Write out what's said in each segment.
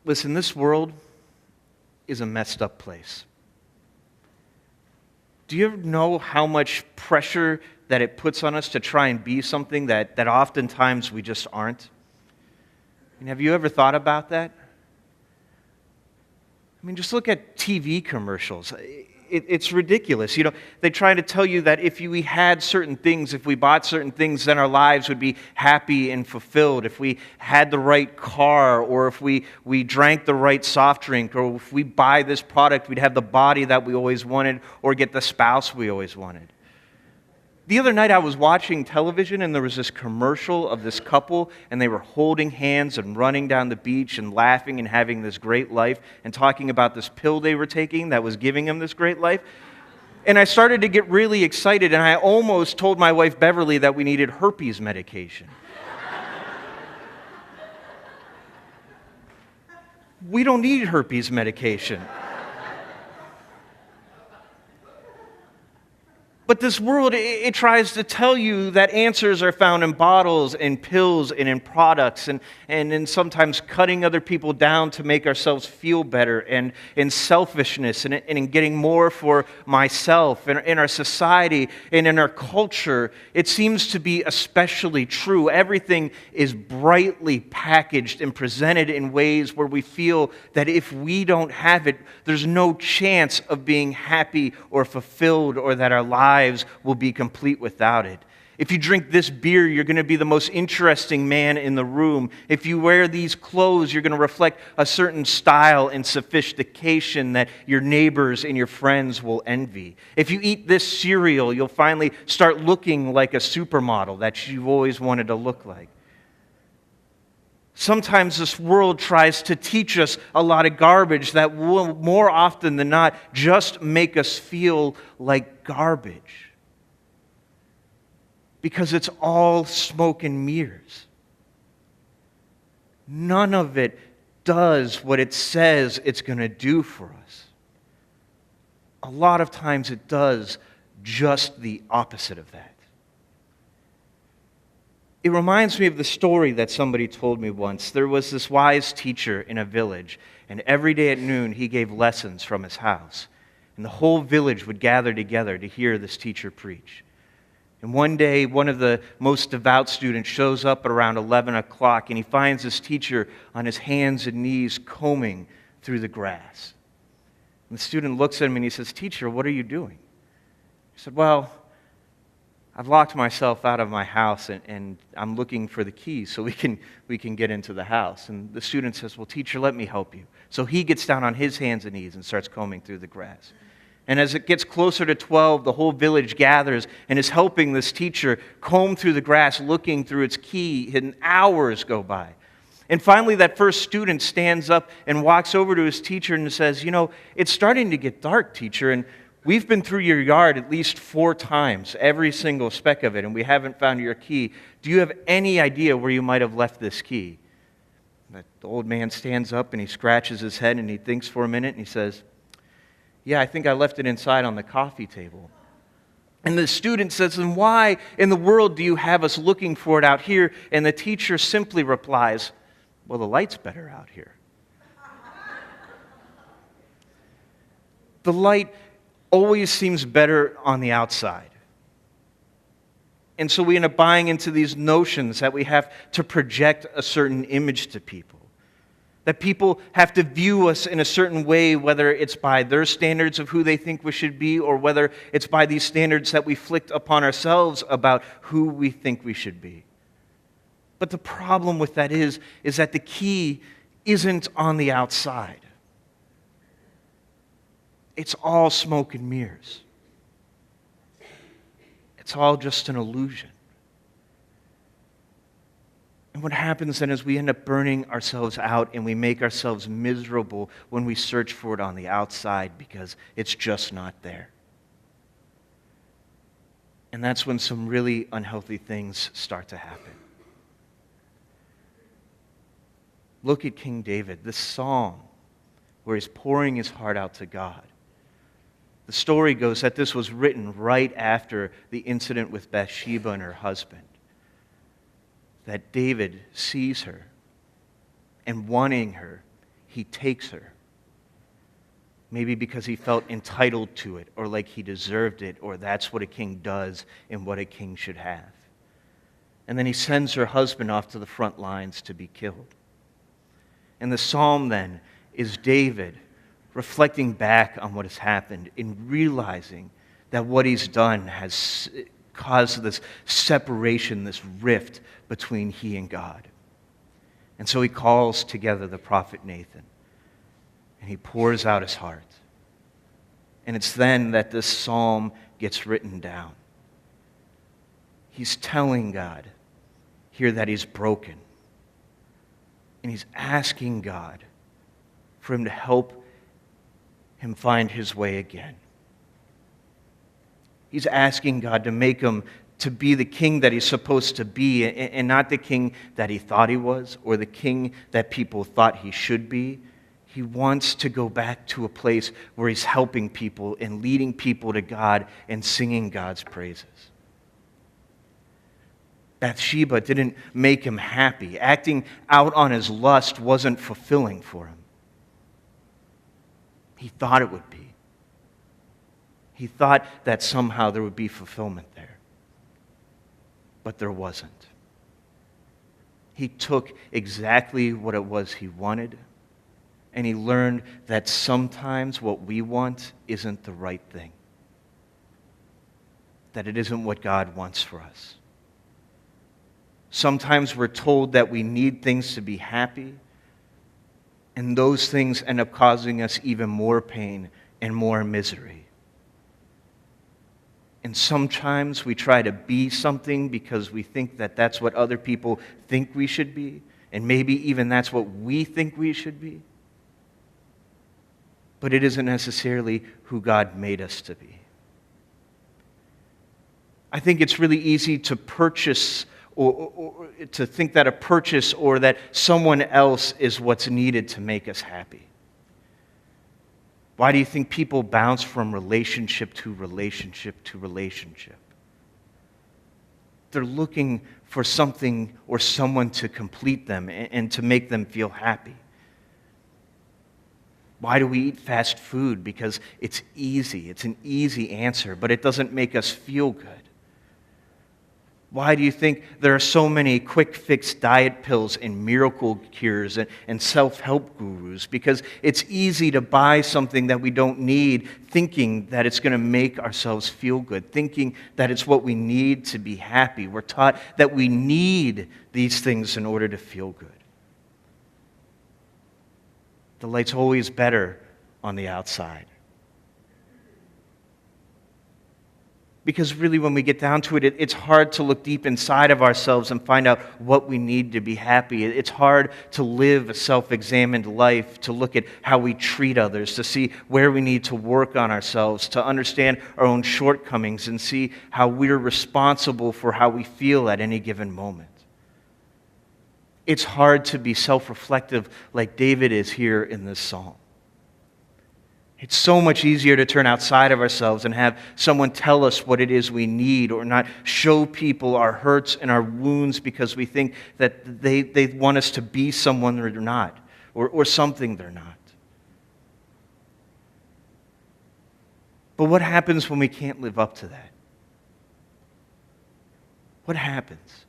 Listen, this world is a messed up place. Do you ever know how much pressure that it puts on us to try and be something that oftentimes we just aren't? And have you ever thought about that? I mean, just look at TV commercials. It's ridiculous. You know, they try to tell you that if we had certain things, if we bought certain things, then our lives would be happy and fulfilled. If we had the right car, or if we drank the right soft drink, or if we buy this product, we'd have the body that we always wanted, or get the spouse we always wanted. The other night I was watching television and there was this commercial of this couple and they were holding hands and running down the beach and laughing and having this great life and talking about this pill they were taking that was giving them this great life. And I started to get really excited and I almost told my wife Beverly that we needed herpes medication. We don't need herpes medication. But this world, it tries to tell you that answers are found in bottles and pills and in products and in sometimes cutting other people down to make ourselves feel better and in selfishness and in getting more for myself. And in our society and in our culture, it seems to be especially true. Everything is brightly packaged and presented in ways where we feel that if we don't have it, there's no chance of being happy or fulfilled or that our lives will be complete without it. If you drink this beer, you're going to be the most interesting man in the room. If you wear these clothes, you're going to reflect a certain style and sophistication that your neighbors and your friends will envy. If you eat this cereal, you'll finally start looking like a supermodel that you've always wanted to look like. Sometimes this world tries to teach us a lot of garbage that will, more often than not, just make us feel like garbage. Because it's all smoke and mirrors. None of it does what it says it's going to do for us. A lot of times it does just the opposite of that. It reminds me of the story that somebody told me once. There was this wise teacher in a village, and every day at noon he gave lessons from his house. And the whole village would gather together to hear this teacher preach. And one day, one of the most devout students shows up at around 11 o'clock, and he finds this teacher on his hands and knees combing through the grass. And the student looks at him and he says, "Teacher, what are you doing?" He said, "Well, I've locked myself out of my house and I'm looking for the keys so we can get into the house." And the student says, "Well, teacher, let me help you." So he gets down on his hands and knees and starts combing through the grass. And as it gets closer to 12, the whole village gathers and is helping this teacher comb through the grass, looking through its key, and hours go by. And finally, that first student stands up and walks over to his teacher and says, "You know, it's starting to get dark, teacher, and we've been through your yard at least 4 times, every single speck of it, and we haven't found your key. Do you have any idea where you might have left this key?" The old man stands up and he scratches his head and he thinks for a minute and he says, "Yeah, I think I left it inside on the coffee table." And the student says, "And why in the world do you have us looking for it out here?" And the teacher simply replies, "Well, the light's better out here." The light always seems better on the outside. And so we end up buying into these notions that we have to project a certain image to people. That people have to view us in a certain way, whether it's by their standards of who they think we should be, or whether it's by these standards that we flicked upon ourselves about who we think we should be. But the problem with that is that the key isn't on the outside. It's all smoke and mirrors. It's all just an illusion. And what happens then is we end up burning ourselves out and we make ourselves miserable when we search for it on the outside because it's just not there. And that's when some really unhealthy things start to happen. Look at King David, this song where he's pouring his heart out to God. The story goes that this was written right after the incident with Bathsheba and her husband. That David sees her, and wanting her, he takes her. Maybe because he felt entitled to it, or like he deserved it, or that's what a king does and what a king should have. And then he sends her husband off to the front lines to be killed. And the psalm then is David reflecting back on what has happened and realizing that what he's done has caused this separation, this rift between he and God. And so he calls together the prophet Nathan, and he pours out his heart. And it's then that this psalm gets written down. He's telling God here that he's broken. And he's asking God for him to help him find his way again. He's asking God to make him to be the king that he's supposed to be, and not the king that he thought he was or the king that people thought he should be. He wants to go back to a place where he's helping people and leading people to God and singing God's praises. Bathsheba didn't make him happy. Acting out on his lust wasn't fulfilling for him. He thought it would be. He thought that somehow there would be fulfillment there. But there wasn't. He took exactly what it was he wanted, and he learned that sometimes what we want isn't the right thing. That it isn't what God wants for us. Sometimes we're told that we need things to be happy, and those things end up causing us even more pain and more misery. And sometimes we try to be something because we think that that's what other people think we should be, and maybe even that's what we think we should be. But it isn't necessarily who God made us to be. I think it's really easy to purchase or to think that a purchase or that someone else is what's needed to make us happy. Why do you think people bounce from relationship to relationship to relationship? They're looking for something or someone to complete them and to make them feel happy. Why do we eat fast food? Because it's easy. It's an easy answer, but it doesn't make us feel good. Why do you think there are so many quick fix diet pills and miracle cures and self-help gurus? Because it's easy to buy something that we don't need, thinking that it's going to make ourselves feel good, thinking that it's what we need to be happy. We're taught that we need these things in order to feel good. The light's always better on the outside. Because really, when we get down to it, it's hard to look deep inside of ourselves and find out what we need to be happy. It's hard to live a self-examined life, to look at how we treat others, to see where we need to work on ourselves, to understand our own shortcomings and see how we're responsible for how we feel at any given moment. It's hard to be self-reflective like David is here in this psalm. It's so much easier to turn outside of ourselves and have someone tell us what it is we need, or not show people our hurts and our wounds because we think that they want us to be someone they're not, or something they're not. But what happens when we can't live up to that? What happens?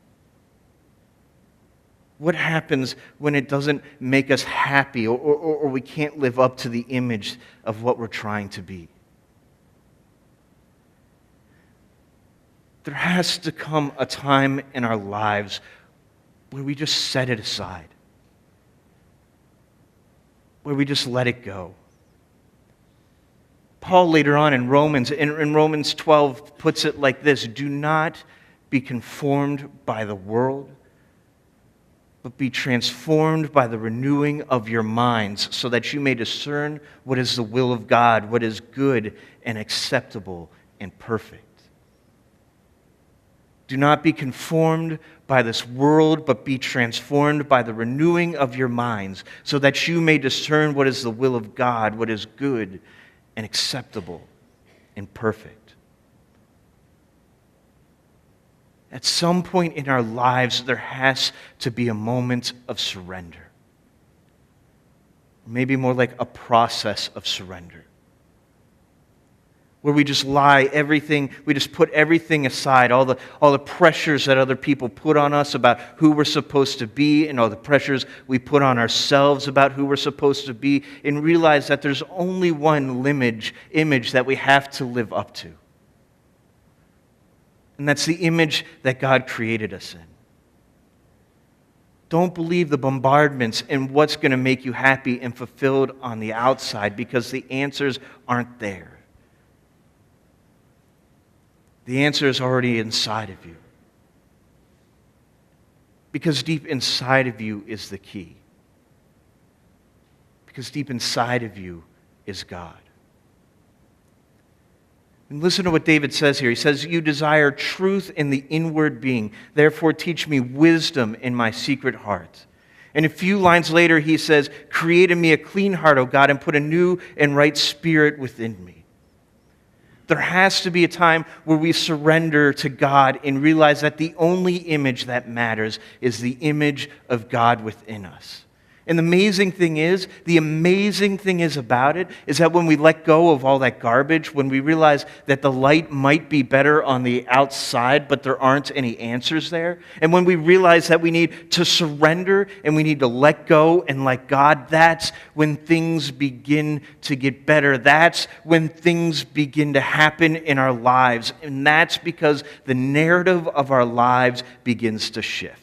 What happens when it doesn't make us happy or we can't live up to the image of what we're trying to be? There has to come a time in our lives where we just set it aside, where we just let it go. Paul later on in Romans 12 puts it like this: do not be conformed by the world, but be transformed by the renewing of your minds, so that you may discern what is the will of God, what is good and acceptable and perfect. Do not be conformed by this world, but be transformed by the renewing of your minds, so that you may discern what is the will of God, what is good and acceptable and perfect. At some point in our lives, there has to be a moment of surrender. maybe more like a process of surrender, where we just we just put everything aside, all the pressures that other people put on us about who we're supposed to be, and all the pressures we put on ourselves about who we're supposed to be, and realize that there's only one image that we have to live up to. And that's the image that God created us in. Don't believe the bombardments and what's going to make you happy and fulfilled on the outside, because the answers aren't there. The answer is already inside of you. Because deep inside of you is the key. Because deep inside of you is God. And listen to what David says here. He says, "You desire truth in the inward being. Therefore teach me wisdom in my secret heart." And a few lines later he says, "Create in me a clean heart, O God, and put a new and right spirit within me." There has to be a time where we surrender to God and realize that the only image that matters is the image of God within us. And the amazing thing is about it is that when we let go of all that garbage, when we realize that the light might be better on the outside, but there aren't any answers there, and when we realize that we need to surrender and we need to let go and let God, that's when things begin to get better. That's when things begin to happen in our lives. And that's because the narrative of our lives begins to shift.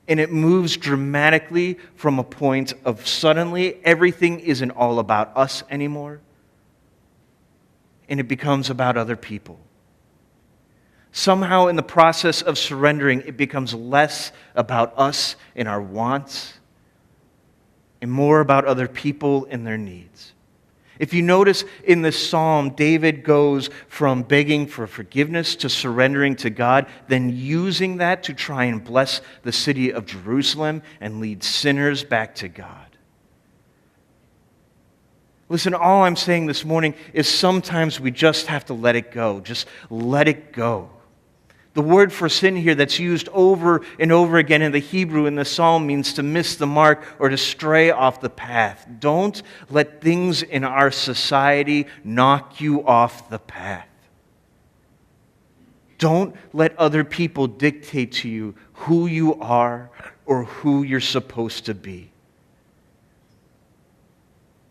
And it moves dramatically from a point of suddenly everything isn't all about us anymore, and it becomes about other people. Somehow in the process of surrendering, it becomes less about us and our wants and more about other people and their needs. If you notice in this psalm, David goes from begging for forgiveness to surrendering to God, then using that to try and bless the city of Jerusalem and lead sinners back to God. Listen, all I'm saying this morning is sometimes we just have to let it go. Just let it go. The word for sin here that's used over and over again in the Hebrew in the psalm means to miss the mark or to stray off the path. Don't let things in our society knock you off the path. Don't let other people dictate to you who you are or who you're supposed to be.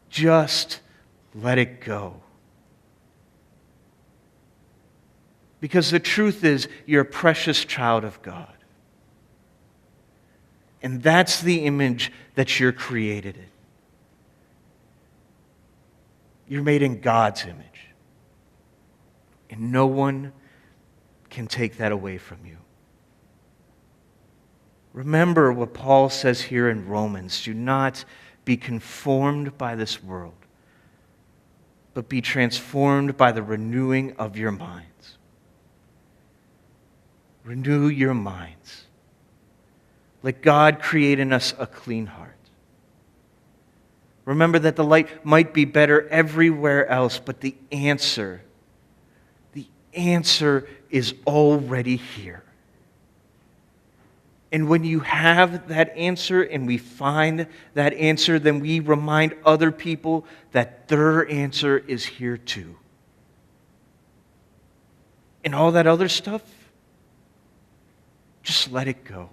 Just let it go. Because the truth is, you're a precious child of God. And that's the image that you're created in. You're made in God's image. And no one can take that away from you. Remember what Paul says here in Romans. Do not be conformed by this world, but be transformed by the renewing of your minds. Renew your minds. Let God create in us a clean heart. Remember that the light might be better everywhere else, but the answer is already here. And when you have that answer and we find that answer, then we remind other people that their answer is here too. And all that other stuff, just let it go.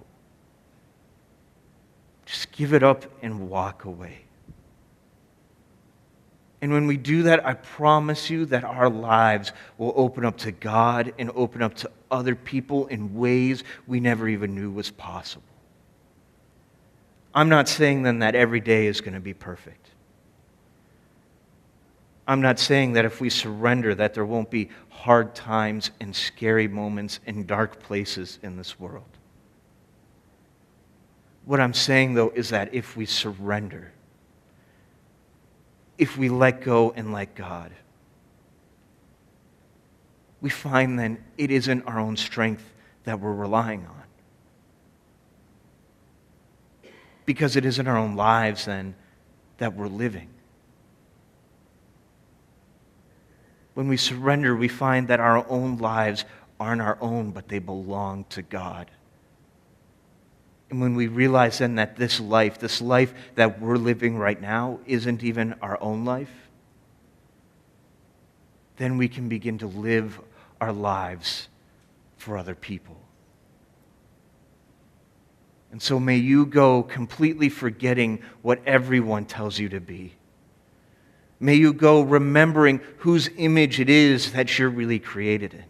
Just give it up and walk away. And when we do that, I promise you that our lives will open up to God and open up to other people in ways we never even knew was possible. I'm not saying then that every day is going to be perfect. I'm not saying that if we surrender that there won't be hard times and scary moments and dark places in this world. What I'm saying, though, is that if we surrender, if we let go and let God, we find then it isn't our own strength that we're relying on. Because it isn't our own lives then that we're living. When we surrender, we find that our own lives aren't our own, but they belong to God. And when we realize then that this life that we're living right now, isn't even our own life, then we can begin to live our lives for other people. And so may you go completely forgetting what everyone tells you to be. May you go remembering whose image it is that you're really created in.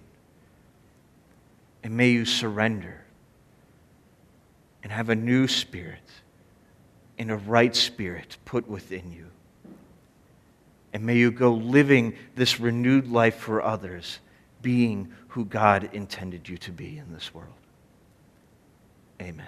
And may you surrender and have a new spirit and a right spirit put within you. And may you go living this renewed life for others, being who God intended you to be in this world. Amen.